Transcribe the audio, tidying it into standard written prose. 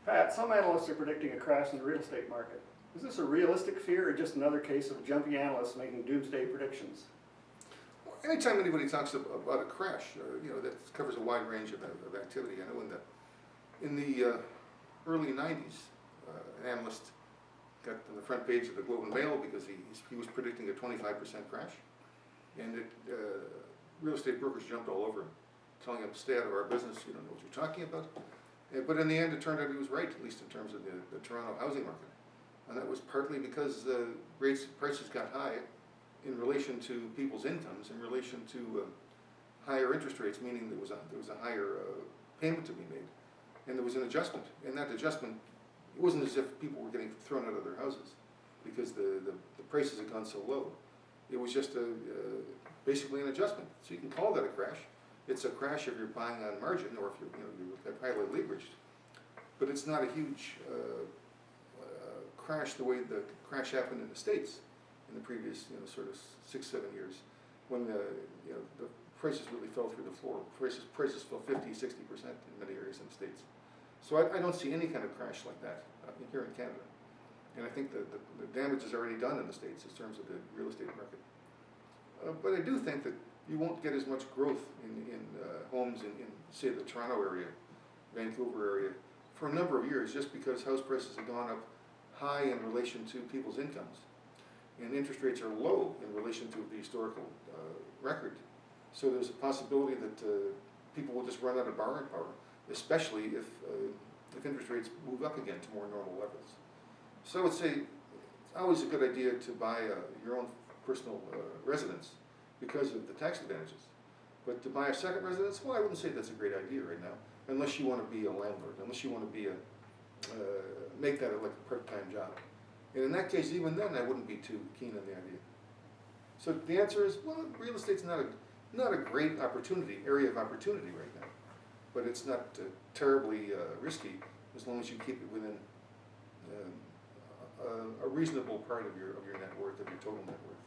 Pat, some analysts are predicting a crash in the real estate market. Is this a realistic fear or just another case of jumpy analysts making doomsday predictions? Well, anytime anybody talks about a crash, that covers a wide range of activity. I know in the early 90s, an analyst got on the front page of the Globe and Mail because he was predicting a 25% crash. And real estate brokers jumped all over him, telling him, stay out of our business, you don't know what you're talking about. But in the end, it turned out he was right, at least in terms of the Toronto housing market. And that was partly because prices got high in relation to people's incomes, in relation to higher interest rates, meaning there was a higher payment to be made. And there was an adjustment. And that adjustment, it wasn't as if people were getting thrown out of their houses because the prices had gone so low. It was just basically an adjustment. So you can call that a crash. It's a crash if you're buying on margin or if you're highly leveraged. But it's not a huge crash the way the crash happened in the States in the previous sort of 6-7 years when the prices really fell through the floor. Prices fell 50-60% in many areas in the States. So I don't see any kind of crash like that here in Canada. And I think the damage is already done in the States in terms of the real estate market. But I do think that you won't get as much growth in homes in, say, the Toronto area, Vancouver area, for a number of years just because house prices have gone up high in relation to people's incomes. And interest rates are low in relation to the historical record. So there's a possibility that people will just run out of borrowing power, especially if interest rates move up again to more normal levels. So I would say it's always a good idea to buy your own personal residence because of the tax advantages. But to buy a second residence, well, I wouldn't say that's a great idea right now, unless you want to be a landlord, unless you want to be make that like a part-time job. And in that case, even then, I wouldn't be too keen on the idea. So the answer is, well, real estate's not a great area of opportunity right now, but it's not terribly risky as long as you keep it within a reasonable part of your net worth, of your total net worth.